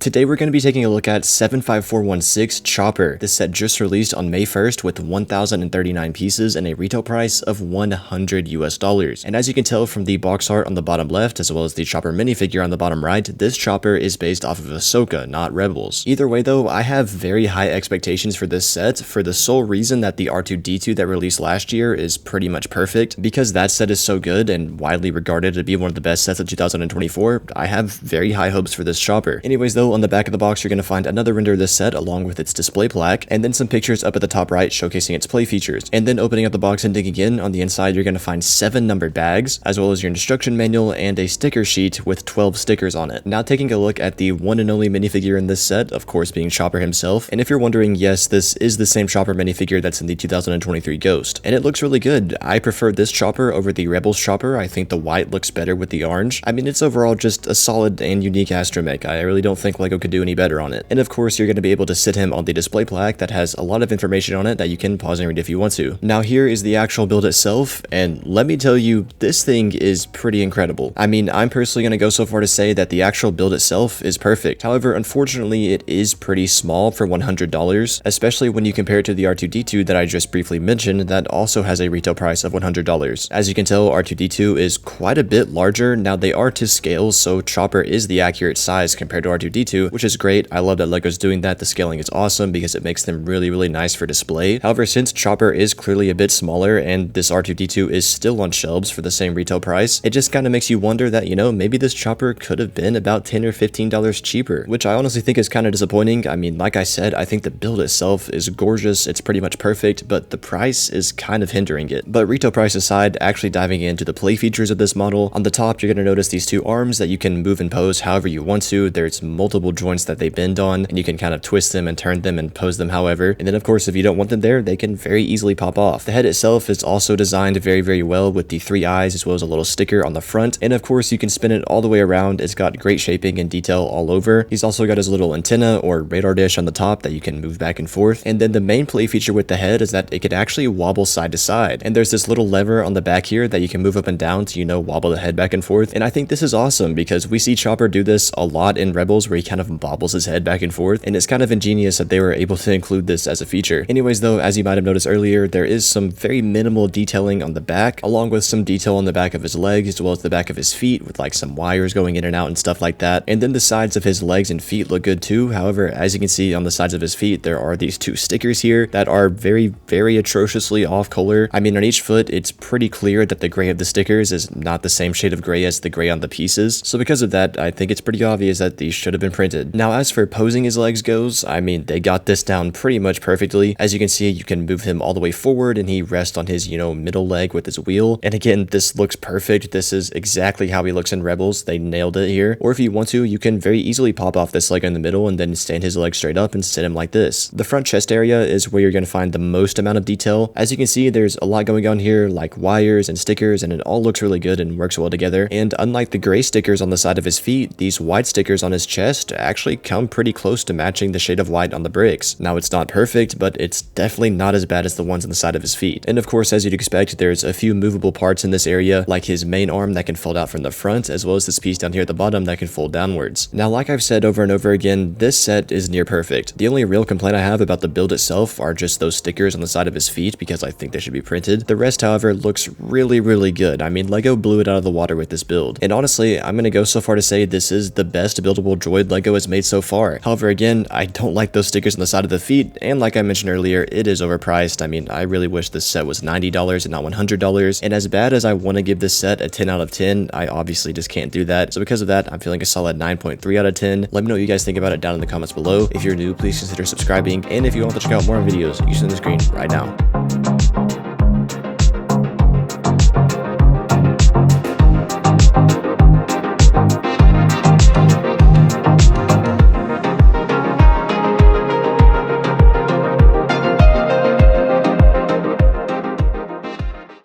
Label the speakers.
Speaker 1: Today we're going to be taking a look at 75416 Chopper. This set just released on May 1st with 1,039 pieces and a retail price of $100 US. And as you can tell from the box art on the bottom left, as well as the Chopper minifigure on the bottom right, this Chopper is based off of Ahsoka, not Rebels. Either way though, I have very high expectations for this set for the sole reason that the R2-D2 that released last year is pretty much perfect. Because that set is so good and widely regarded to be one of the best sets of 2024, I have very high hopes for this Chopper. Anyways though, on the back of the box, you're going to find another render of this set along with its display plaque, and then some pictures up at the top right showcasing its play features. And then opening up the box and digging in, on the inside you're going to find 7 numbered bags, as well as your instruction manual and a sticker sheet with 12 stickers on it. Now taking a look at the one and only minifigure in this set, of course being Chopper himself, and if you're wondering, yes, this is the same Chopper minifigure that's in the 2023 Ghost, and it looks really good. I prefer this Chopper over the Rebels Chopper. I think the white looks better with the orange. I mean, it's overall just a solid and unique astromech. I really don't think LEGO could do any better on it. And of course, you're going to be able to sit him on the display plaque that has a lot of information on it that you can pause and read if you want to. Now here is the actual build itself, and let me tell you, this thing is pretty incredible. I mean, I'm personally going to go so far to say that the actual build itself is perfect. However, unfortunately, it is pretty small for $100, especially when you compare it to the R2-D2 that I just briefly mentioned that also has a retail price of $100. As you can tell, R2-D2 is quite a bit larger. Now they are to scale, so Chopper is the accurate size compared to R2-D2, which is great. I love that LEGO's doing that. The scaling is awesome because it makes them really nice for display. However, since Chopper is clearly a bit smaller and this R2-D2 is still on shelves for the same retail price, it just kind of makes you wonder that, you know, maybe this Chopper could have been about $10 or $15 cheaper, which I honestly think is kind of disappointing. I mean, like I said, I think the build itself is gorgeous. It's pretty much perfect, but the price is kind of hindering it. But retail price aside, actually diving into the play features of this model, on the top, you're going to notice these 2 arms that you can move and pose however you want to. There's multiple joints that they bend on, and you can kind of twist them and turn them and pose them however. And then of course, if you don't want them there, they can very easily pop off. The head itself is also designed very well with the 3 eyes as well as a little sticker on the front. And of course, you can spin it all the way around. It's got great shaping and detail all over. He's also got his little antenna or radar dish on the top that you can move back and forth. And then the main play feature with the head is that it could actually wobble side to side. And there's this little lever on the back here that you can move up and down to, you know, wobble the head back and forth. And I think this is awesome because we see Chopper do this a lot in Rebels where he kind of bobbles his head back and forth. And it's kind of ingenious that they were able to include this as a feature. Anyways though, as you might have noticed earlier, there is some very minimal detailing on the back, along with some detail on the back of his legs as well as the back of his feet with like some wires going in and out and stuff like that. And then the sides of his legs and feet look good too. However, as you can see on the sides of his feet, there are these 2 stickers here that are very atrociously off color. I mean, on each foot, it's pretty clear that the gray of the stickers is not the same shade of gray as the gray on the pieces. So because of that, I think it's pretty obvious that these should have been printed. Now, as for posing his legs goes, I mean, they got this down pretty much perfectly. As you can see, you can move him all the way forward and he rests on his, you know, middle leg with his wheel. And again, this looks perfect. This is exactly how he looks in Rebels. They nailed it here. Or if you want to, you can very easily pop off this leg in the middle and then stand his leg straight up and sit him like this. The front chest area is where you're going to find the most amount of detail. As you can see, there's a lot going on here, like wires and stickers, and it all looks really good and works well together. And unlike the gray stickers on the side of his feet, these white stickers on his chest actually come pretty close to matching the shade of white on the bricks. Now, it's not perfect, but it's definitely not as bad as the ones on the side of his feet. And of course, as you'd expect, there's a few movable parts in this area, like his main arm that can fold out from the front, as well as this piece down here at the bottom that can fold downwards. Now, like I've said over and over again, this set is near perfect. The only real complaint I have about the build itself are just those stickers on the side of his feet because I think they should be printed. The rest, however, looks really good. I mean, LEGO blew it out of the water with this build. And honestly, I'm gonna go so far to say this is the best buildable droid LEGO has made so far. However, again, I don't like those stickers on the side of the feet, and like I mentioned earlier, it is overpriced. I mean, I really wish this set was $90 and not $100, and as bad as I want to give this set a 10 out of 10, I obviously just can't do that. So because of that, I'm feeling a solid 9.3 out of 10. Let me know what you guys think about it down in the comments below. If you're new, please consider subscribing, and if you want to check out more videos, you see on the screen right now.